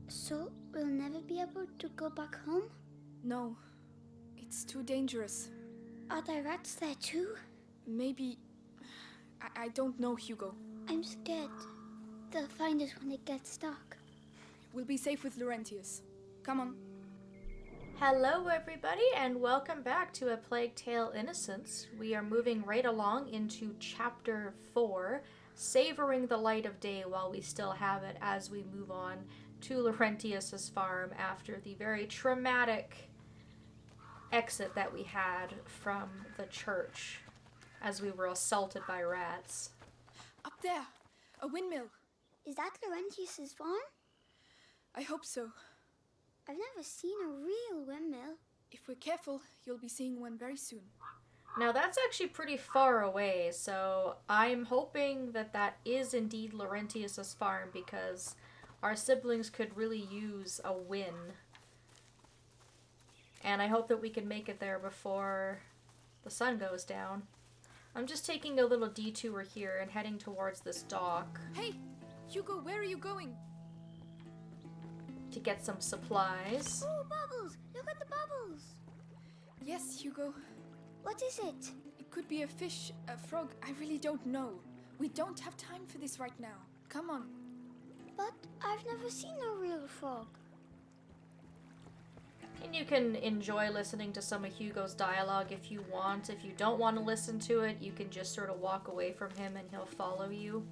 So we'll never be able to go back home? No, it's too dangerous. Are there rats there too? Maybe... I don't know, Hugo. I'm scared. They'll find us when it gets dark. We'll be safe with Laurentius. Come on. Hello everybody and welcome back to A Plague Tale Innocence. We are moving right along into Chapter 4, savoring the light of day while we still have it as we move on to Laurentius's farm after the very traumatic exit that we had from the church as we were assaulted by rats. Up there! A windmill! Is that Laurentius's farm? I hope so. I've never seen a real windmill. If we're careful, you'll be seeing one very soon. Now that's actually pretty far away, so I'm hoping that that is indeed Laurentius's farm because our siblings could really use a win. And I hope that we can make it there before the sun goes down. I'm just taking a little detour here and heading towards this dock. Hey! Hugo, where are you going? To get some supplies. Oh, bubbles! Look at the bubbles! Yes, Hugo. What is it? It could be a fish, a frog, I really don't know. We don't have time for this right now. Come on. But I've never seen a real frog. And you can enjoy listening to some of Hugo's dialogue if you want. If you don't want to listen to it, you can just sort of walk away from him and he'll follow you.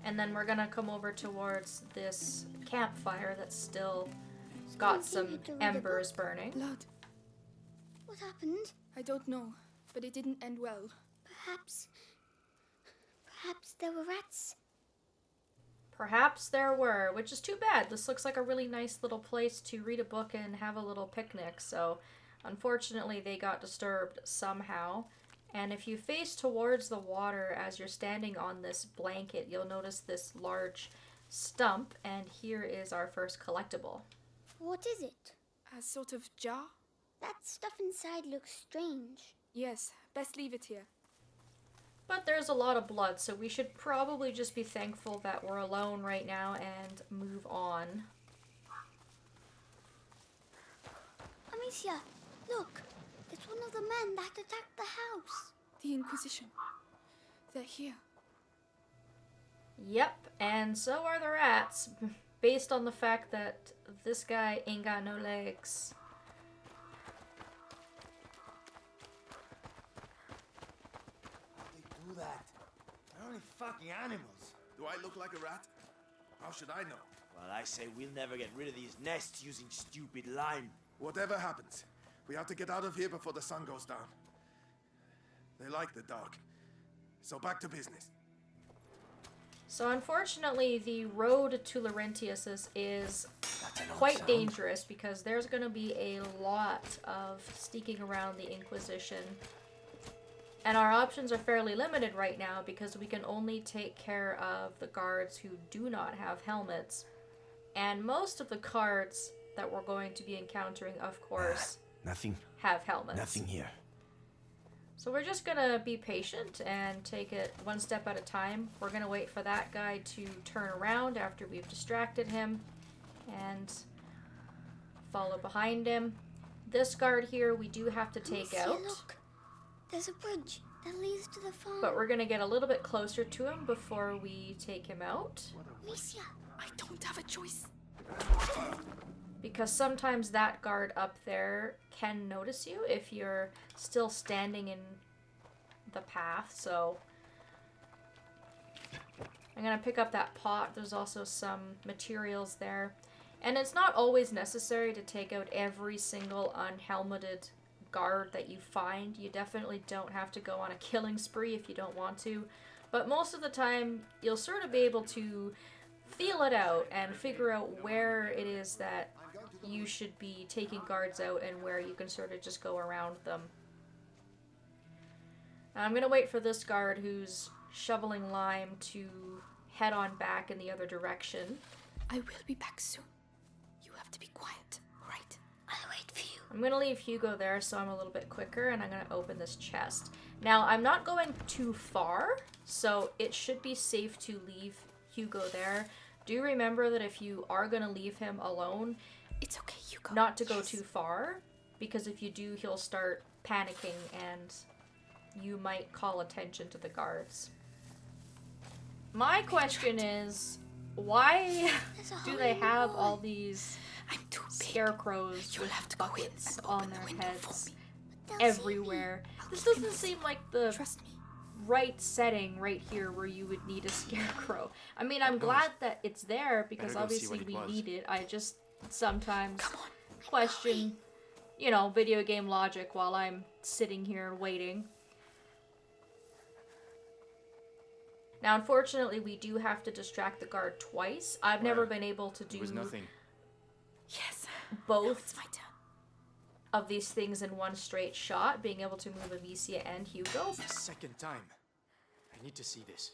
And then we're gonna come over towards this campfire that's still got some embers burning. Blood. What happened? I don't know, but it didn't end well. Perhaps there were rats. Perhaps there were, which is too bad. This looks like a really nice little place to read a book and have a little picnic, so unfortunately they got disturbed somehow. And if you face towards the water as you're standing on this blanket, you'll notice this large stump, and here is our first collectible. What is it? A sort of jar? That stuff inside looks strange. Yes, best leave it here. But there's a lot of blood, so we should probably just be thankful that we're alone right now and move on. Amicia, look! It's one of the men that attacked the house. The Inquisition. They're here. Yep, and so are the rats, based on the fact that this guy ain't got no legs. Do that. They're only fucking animals. Do I look like a rat? How should I know? Well, I say we'll never get rid of these nests using stupid lime. Whatever happens, we have to get out of here before the sun goes down. They like the dark. So back to business. So unfortunately, the road to Laurentius's is quite dangerous because there's going to be a lot of sneaking around the Inquisition. And our options are fairly limited right now because we can only take care of the guards who do not have helmets. And most of the guards that we're going to be encountering, of course, Nothing. have helmets. Nothing here. So we're just gonna be patient and take it one step at a time. We're gonna wait for that guy to turn around after we've distracted him and follow behind him. This guard here we do have to take Amicia, out. look! There's a bridge that leads to the farm. But we're gonna get a little bit closer to him before we take him out. Amicia! I don't have a choice. Because sometimes that guard up there can notice you if you're still standing in the path, so I'm gonna pick up that pot. There's also some materials there. And it's not always necessary to take out every single unhelmeted guard that you find. You definitely don't have to go on a killing spree if you don't want to. But most of the time, you'll sort of be able to feel it out and figure out where it is that you should be taking guards out and where you can sort of just go around them. I'm going to wait for this guard who's shoveling lime to head on back in the other direction. I will be back soon. You have to be quiet, right? I'll wait for you. I'm going to leave Hugo there so I'm a little bit quicker, and I'm going to open this chest. Now, I'm not going too far, so it should be safe to leave Hugo there. do remember that if you are going to leave him alone, It's okay, Hugo. not to go Yes. too far, because if you do, he'll start panicking and you might call attention to the guards. My question is, why There's a do hole they in the have wall. all these I'm too big. scarecrows You'll with have to go in buckets and on open the their window for heads me. They'll see me. everywhere? I'll This keep doesn't him seem like the Trust me. right setting right here where you would need a scarecrow. I mean, I'm glad that it's there because Better go see obviously what it we was. need it. I just sometimes Come on. question, you know, video game logic while I'm sitting here waiting. Now, unfortunately, we do have to distract the guard twice. I've never Well, been able to do It was nothing. Yes. both It's my turn. of these things in one straight shot, being able to move Amicia and Hugo. Second time. I need to see this.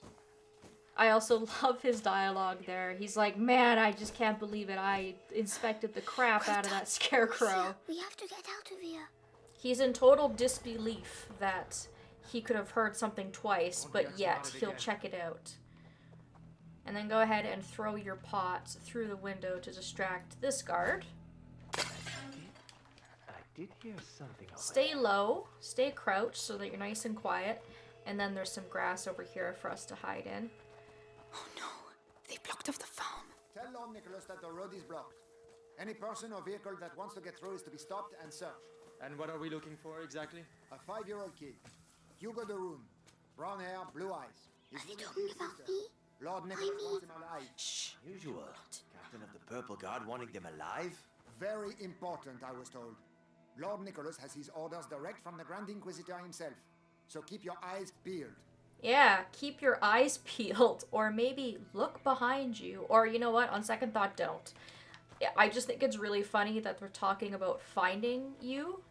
I also love his dialogue there. He's like, man, I just can't believe it. I inspected the crap out of that scarecrow. We have to get out of here. He's in total disbelief that he could have heard something twice, Won't but get yet spotted he'll again. check it out. And then go ahead and throw your pot through the window to distract this guard. I did hear something over Stay low, stay crouched so that you're nice and quiet. And then there's some grass over here for us to hide in. Oh no. They blocked off the farm. Tell Lord Nicholas that the road is blocked. Any person or vehicle that wants to get through is to be stopped and searched. And what are we looking for exactly? A 5-year-old kid. Hugo de Rune. Brown hair, blue eyes. He's Are you with his talking big about sister. me? Lord Nicholas me? wants him alive. Shh. Usual. Captain of the Purple Guard wanting them alive? Very important, I was told. Lord Nicholas has his orders direct from the Grand Inquisitor himself. So keep your eyes peeled. Yeah, keep your eyes peeled, or maybe look behind you, or you know what, on second thought, don't. Yeah, I just think it's really funny that they're talking about finding you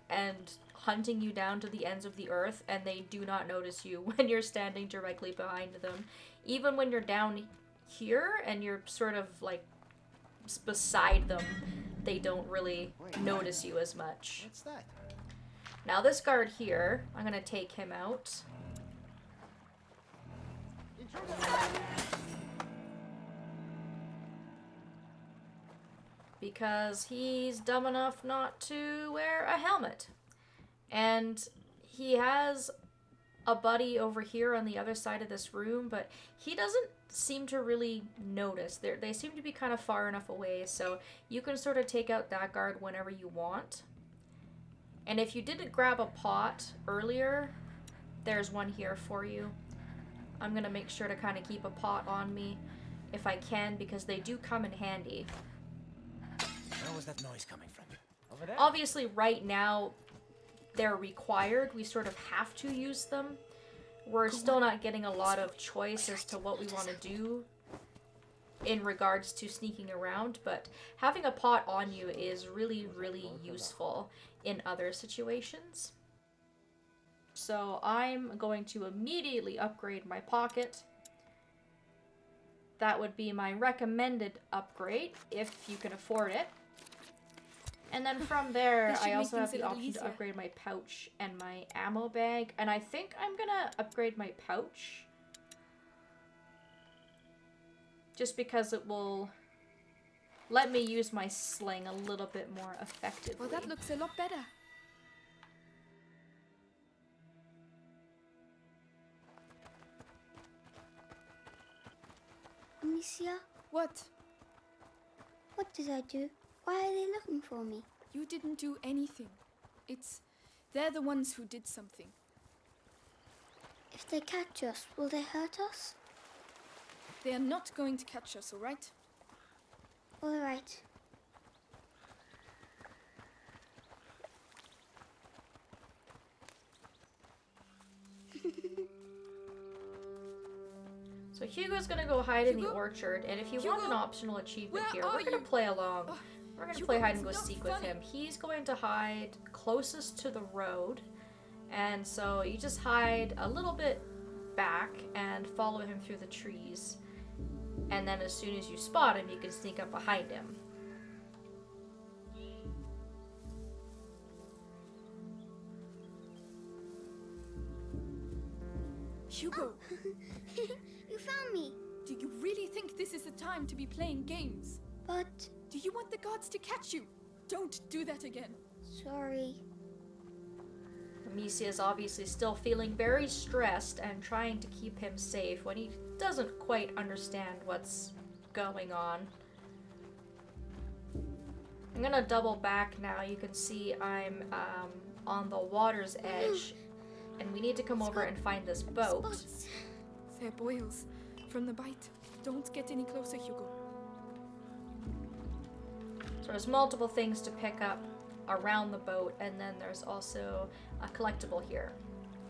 and hunting you down to the ends of the earth, and they do not notice you when you're standing directly behind them. Even when you're down here and you're sort of like beside them, they don't really notice you as much. What's that? Now this guard here, I'm gonna take him out. Because he's dumb enough not to wear a helmet. And he has a buddy over here on the other side of this room, but he doesn't seem to really notice. They seem to be kind of far enough away, so you can sort of take out that guard whenever you want. And if you didn't grab a pot earlier, there's one here for you. I'm gonna make sure to kind of keep a pot on me if I can, because they do come in handy. Where was that noise coming from? Over there? Obviously, right now, they're required. We sort of have to use them. We're still not getting a lot of choice as to what we want to do in regards to sneaking around, but having a pot on you is really, really useful in other situations. So I'm going to immediately upgrade my pocket. That would be my recommended upgrade if you can afford it. And then from there, That should I make also have things the a little option to easier. upgrade my pouch and my ammo bag. And I think I'm gonna upgrade my pouch. Just because it will let me use my sling a little bit more effectively. Well, that looks a lot better. Amicia, What? what did I do? Why are they looking for me? You didn't do anything. They're the ones who did something. If they catch us, will they hurt us? They are not going to catch us, all right? All right. So Hugo's gonna go hide in the Hugo? orchard, and if you want an Hugo? optional achievement Where here, are we're gonna you? play along. Oh, We're gonna Hugo, play hide and go it's not seek with funny. him. He's going to hide closest to the road, and so you just hide a little bit back and follow him through the trees. And then as soon as you spot him, you can sneak up behind him. Hugo, You found me. Do you really think this is the time to be playing games? But, Do you want the gods to catch you? Don't do that again. sorry. Amicia is obviously still feeling very stressed and trying to keep him safe when he doesn't quite understand what's going on. I'm gonna double back now. You can see I'm on the water's edge, and we need to come over and find this boat. Spots. They're boils from the bite. Don't get any closer, Hugo. So there's multiple things to pick up around the boat, and then there's also a collectible here.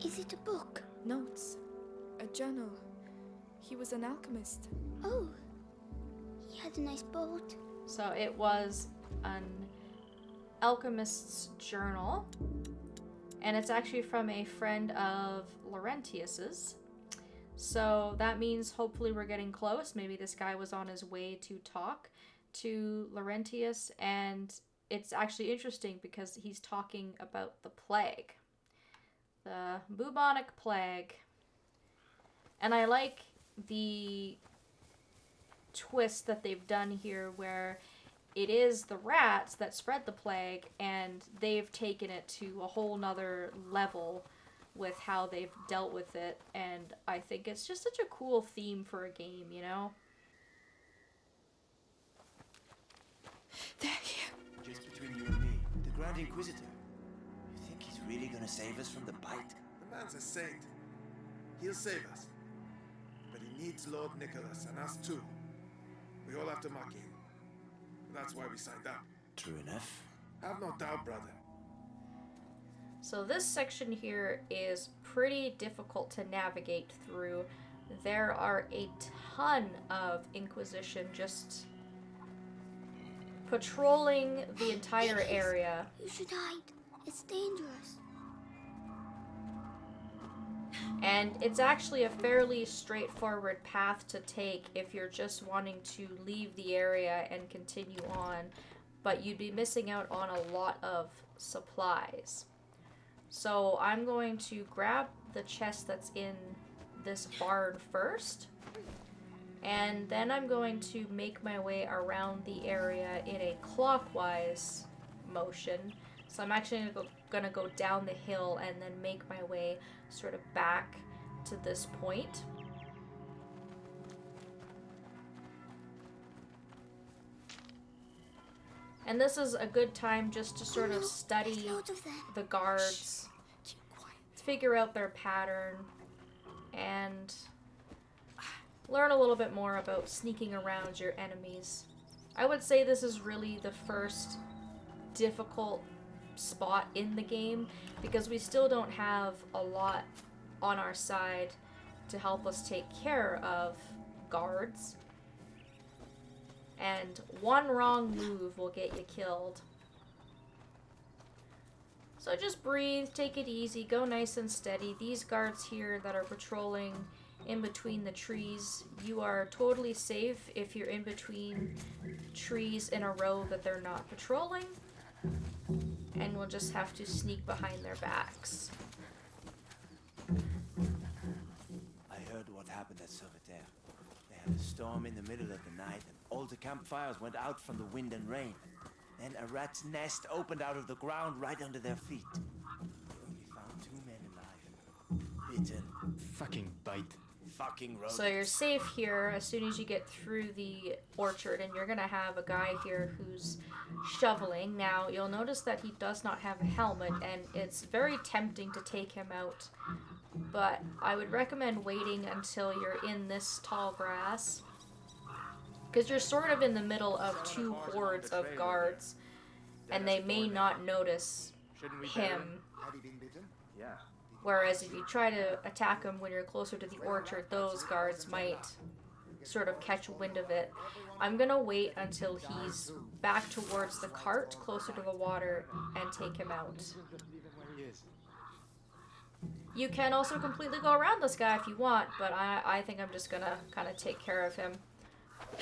Is it a book? Notes. A journal. He was an alchemist. Oh. He had a nice boat. So it was an alchemist's journal, and it's actually from a friend of Laurentius's. So that means hopefully we're getting close. Maybe this guy was on his way to talk to Laurentius, and it's actually interesting because he's talking about the plague. The bubonic plague. And I like the twist that they've done here where it is the rats that spread the plague, and they've taken it to a whole nother level with how they've dealt with it, and I think it's just such a cool theme for a game, you know? They're here. Just between you and me, the Grand Inquisitor. You think he's really gonna save us from the bite? The man's a saint. He'll save us. But he needs Lord Nicholas and us too. We all have to mock him. That's why we signed up. True enough. Have no doubt, brother. So this section here is pretty difficult to navigate through. There are a ton of Inquisition just patrolling the entire area. You should hide. It's dangerous. And it's actually a fairly straightforward path to take if you're just wanting to leave the area and continue on, but you'd be missing out on a lot of supplies. So I'm going to grab the chest that's in this barn first, and then I'm going to make my way around the area in a clockwise motion. So I'm actually gonna go down the hill and then make my way sort of back to this point. And this is a good time just to sort of study There's loads of them. the guards, Keep quiet. figure out their pattern, and learn a little bit more about sneaking around your enemies. I would say this is really the first difficult spot in the game because we still don't have a lot on our side to help us take care of guards. And one wrong move will get you killed. So just breathe, take it easy, go nice and steady. These guards here that are patrolling in between the trees, you are totally safe if you're in between trees in a row that they're not patrolling. And we'll just have to sneak behind their backs. I heard what happened at Sauveterre. They had a storm in the middle of the night, and all the campfires went out from the wind and rain. Then a rat's nest opened out of the ground right under their feet. They only found 2 men alive. Bitten. Fucking bite. Fucking rodents. So you're safe here as soon as you get through the orchard, and you're gonna have a guy here who's shoveling. Now you'll notice that he does not have a helmet, and it's very tempting to take him out, but I would recommend waiting until you're in this tall grass, because you're sort of in the middle of two hordes of guards, and they may not notice him. Had he been bitten? Yeah. Whereas if you try to attack him when you're closer to the orchard, those guards might sort of catch wind of it. I'm gonna wait until he's back towards the cart, closer to the water, and take him out. Where he is. You can also completely go around this guy if you want, but I think I'm just gonna kind of take care of him.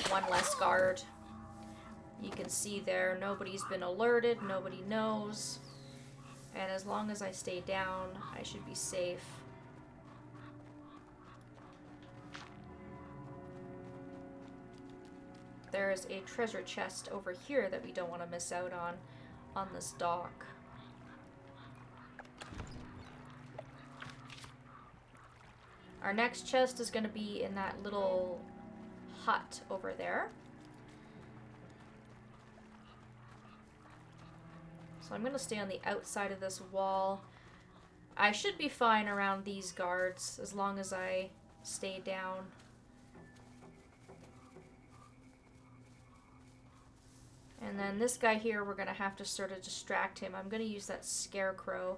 One less guard. You can see there, nobody's been alerted, nobody knows. And as long as I stay down, I should be safe. there's a treasure chest over here that we don't want to miss out on this dock. Our next chest is going to be in that little hut over there. So I'm going to stay on the outside of this wall. I should be fine around these guards as long as I stay down. And then this guy here, we're going to have to sort of distract him. I'm going to use that scarecrow.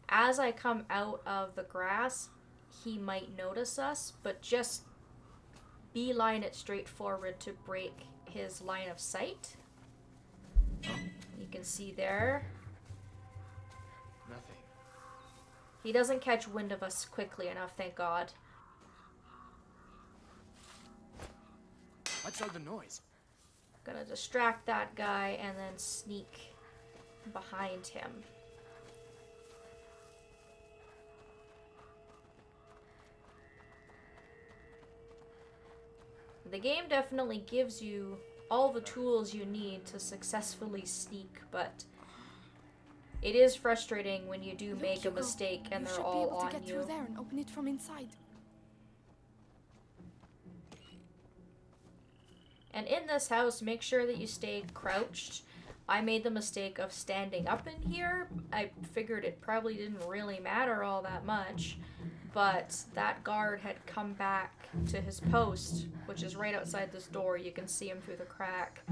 As I come out of the grass, he might notice us, but just beeline it straight forward to break his line of sight. You can see there. Nothing. He doesn't catch wind of us quickly enough, thank God. What's all the noise? Gonna distract that guy and then sneak behind him. The game definitely gives you all the tools you need to successfully sneak, but it is frustrating when you do make a mistake and they're all on you should be able to get you. through there and open it from inside. And in this house, make sure that you stay crouched. I made the mistake of standing up in here. I figured it probably didn't really matter all that much, but that guard had come back to his post, which is right outside this door. You can see him through the crack.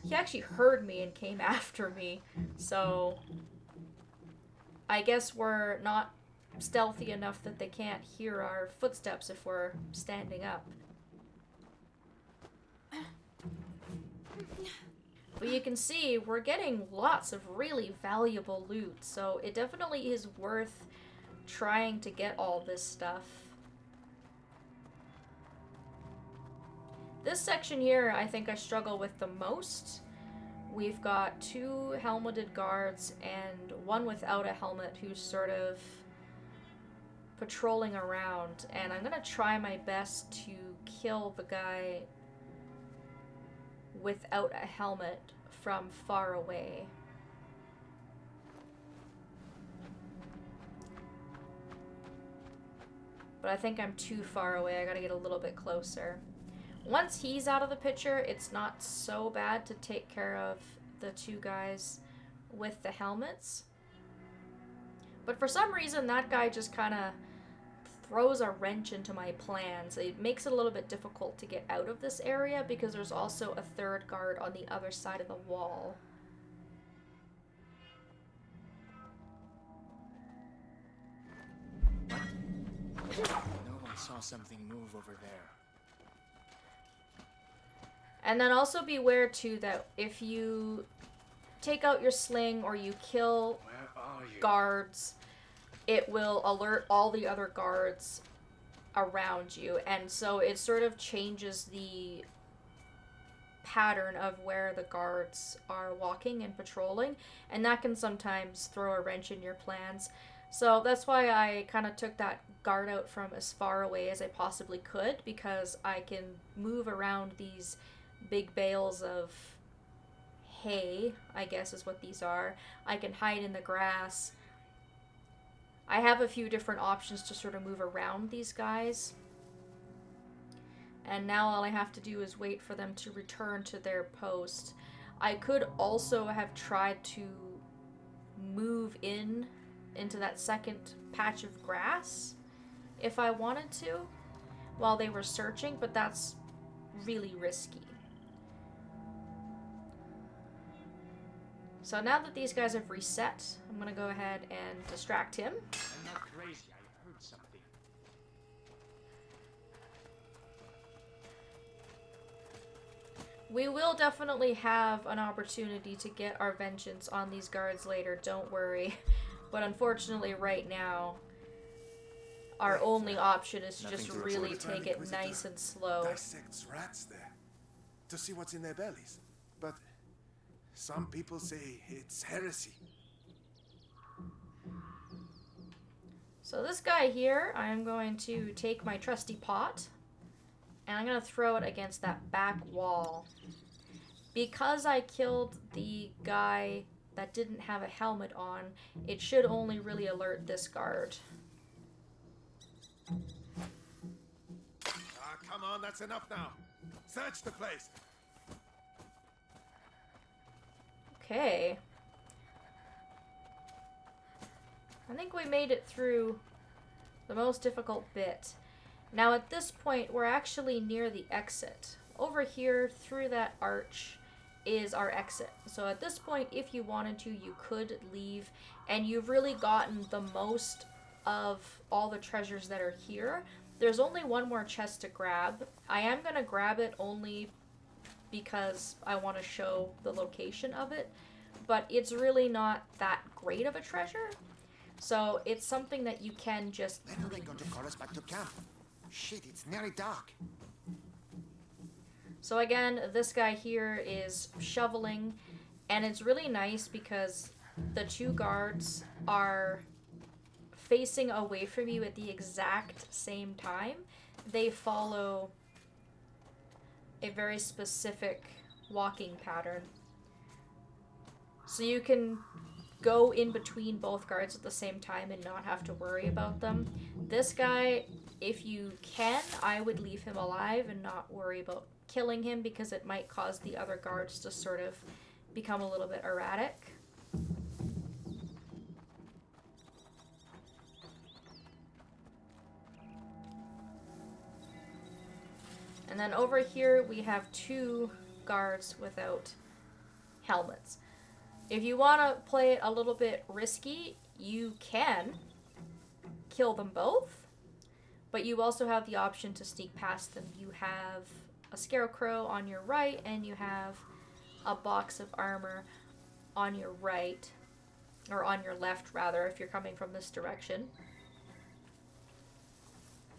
He actually heard me and came after me, so I guess we're not stealthy enough that they can't hear our footsteps if we're standing up. But you can see we're getting lots of really valuable loot, so it definitely is worth trying to get all this stuff. This section here, I think I struggle with the most. We've got 2 helmeted guards and one without a helmet who's sort of patrolling around, and I'm gonna try my best to kill the guy without a helmet from far away. But I think I'm too far away. I gotta get a little bit closer. Once he's out of the picture, it's not so bad to take care of the 2 guys with the helmets. But for some reason, that guy just kind of throws a wrench into my plans. It makes it a little bit difficult to get out of this area because there's also a 3rd guard on the other side of the wall. No one saw something move over there. And then also beware too that if you take out your sling or you kill Where are you? guards, it will alert all the other guards around you, and so it sort of changes the pattern of where the guards are walking and patrolling, and that can sometimes throw a wrench in your plans. So that's why I kind of took that guard out from as far away as I possibly could, because I can move around these big bales of hay, I guess is what these are. I can hide in the grass. I have a few different options to sort of move around these guys. And now all I have to do is wait for them to return to their post. I could also have tried to move into that second patch of grass if I wanted to while they were searching, but that's really risky. So now that these guys have reset, I'm gonna go ahead and distract him. I'm not crazy. I heard something. We will definitely have an opportunity to get our vengeance on these guards later, don't worry. But unfortunately right now, our only option is to just really take it nice and slow. Dissects rats there to see what's in their bellies. But some people say it's heresy. So this guy here, I'm going to take my trusty pot And I'm going to throw it against that back wall. Because I killed the guy that didn't have a helmet on, it should only really alert this guard. Ah, come on, that's enough now. Search the place. Okay. I think we made it through the most difficult bit. Now at this point, we're actually near the exit. Over here, through that arch, is our exit. So at this point, if you wanted to, you could leave, and you've really gotten the most of all the treasures that are here. There's only one more chest to grab. I am going to grab it only because I want to show the location of it, but it's really not that great of a treasure. So it's something that you can just When are they going to call us back to camp? Shit, it's nearly dark. So again, this guy here is shoveling, and it's really nice because the two guards are facing away from you at the exact same time. They follow a very specific walking pattern. So you can go in between both guards at the same time and not have to worry about them. This guy, if you can, I would leave him alive and not worry about killing him because it might cause the other guards to sort of become a little bit erratic. And then over here we have two guards without helmets. If you want to play it a little bit risky, you can kill them both, but you also have the option to sneak past them. You have a scarecrow on your right, and you have a box of armor on your right, or on your left rather, if you're coming from this direction.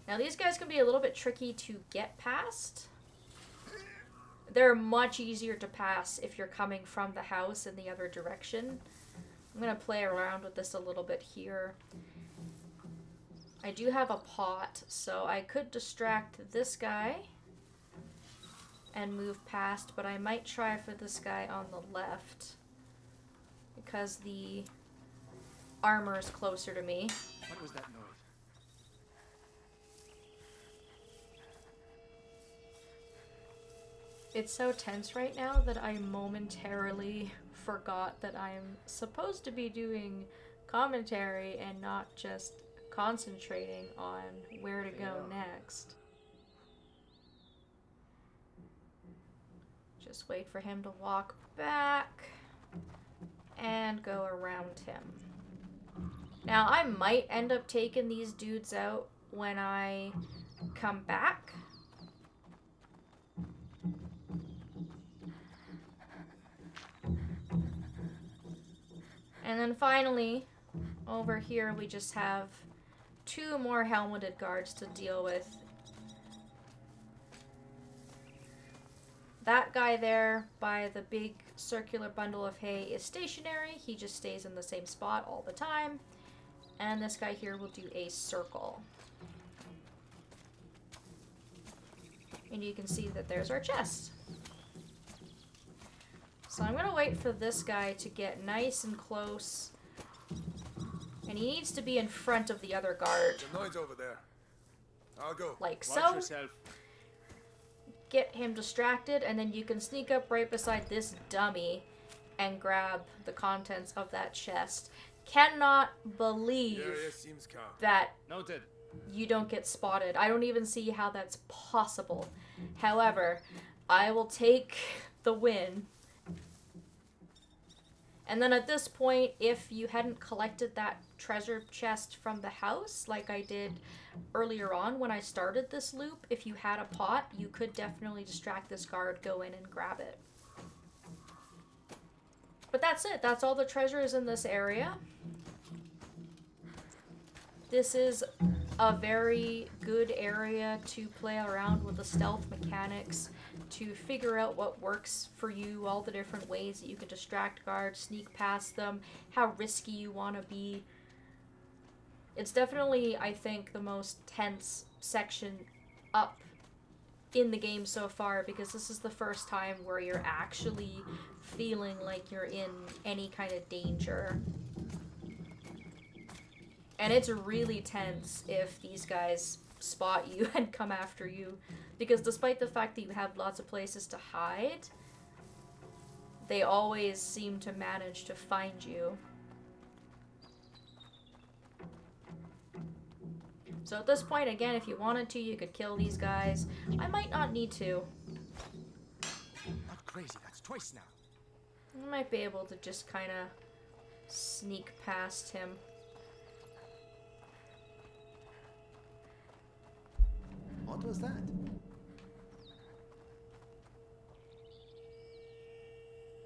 Now these guys can be a little bit tricky to get past. They're much easier to pass if you're coming from the house in the other direction. I'm going to play around with this a little bit here. I do have a pot, so I could distract this guy and move past, but I might try for this guy on the left because the armor is closer to me. What was that noise? It's so tense right now that I momentarily forgot that I'm supposed to be doing commentary and not just concentrating on where to go next. Just wait for him to walk back and go around him. Now I might end up taking these dudes out when I come back. And then finally, over here we just have two more helmeted guards to deal with. That guy there by the big circular bundle of hay is stationary. He just stays in the same spot all the time. And this guy here will do a circle. And you can see that there's our chest. So I'm going to wait for this guy to get nice and close. And he needs to be in front of the other guard. The noise over there. I'll go. Like Watch so. yourself. Get him distracted, and then you can sneak up right beside this dummy and grab the contents of that chest. Cannot believe The area seems calm. that Noted. you don't get spotted. I don't even see how that's possible. However, I will take the win. And then at this point, if you hadn't collected that treasure chest from the house, like I did earlier on when I started this loop, if you had a pot, you could definitely distract this guard, go in and grab it. But that's it. That's all the treasures in this area. This is a very good area to play around with the stealth mechanics, to figure out what works for you, all the different ways that you can distract guards, sneak past them, how risky you want to be. It's definitely, I think, the most tense section up in the game so far, because this is the first time where you're actually feeling like you're in any kind of danger. And it's really tense if these guys spot you and come after you, because despite the fact that you have lots of places to hide, they always seem to manage to find you. So at this point, again, if you wanted to, you could kill these guys. I might not need to. Not crazy, that's twice now. I might be able to just kind of sneak past him. What was that?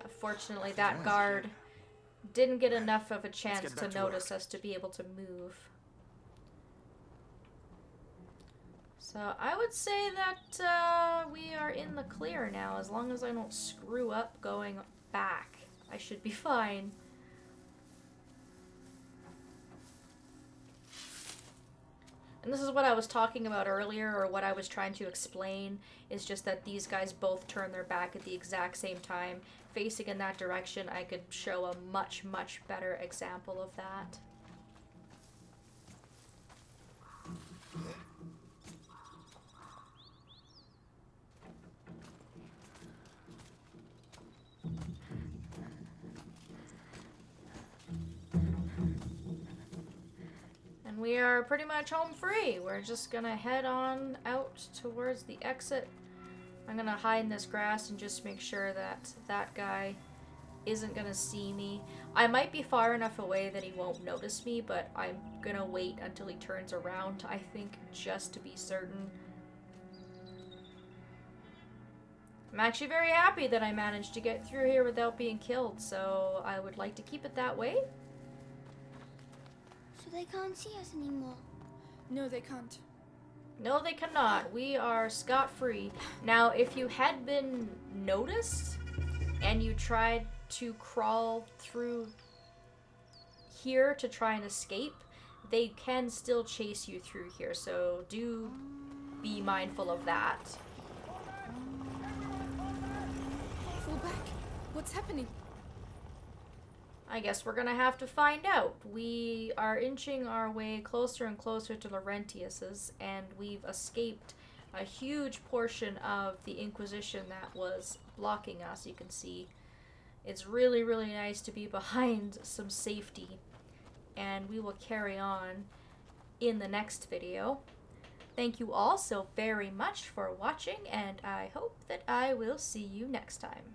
Unfortunately, that guard didn't get enough of a chance to notice us to be able to move. So I would say that we are in the clear now. As long as I don't screw up going back, I should be fine. And this is what I was talking about earlier, or what I was trying to explain, is just that these guys both turn their back at the exact same time. Facing in that direction, I could show a much, much better example of that. And we are pretty much home free. We're just gonna head on out towards the exit. I'm gonna hide in this grass and just make sure that that guy isn't gonna see me. I might be far enough away that he won't notice me, but I'm gonna wait until he turns around, I think, just to be certain. I'm actually very happy that I managed to get through here without being killed, so I would like to keep it that way. So they can't see us anymore. No, they can't. No, they cannot. We are scot-free. Now, if you had been noticed and you tried to crawl through here to try and escape, they can still chase you through here, so do be mindful of that. Fall back. What's happening? I guess we're gonna have to find out. We are inching our way closer and closer to Laurentius's, and we've escaped a huge portion of the Inquisition that was blocking us. You can see it's really, really nice to be behind some safety, and we will carry on in the next video. Thank you all so very much for watching, and I hope that I will see you next time.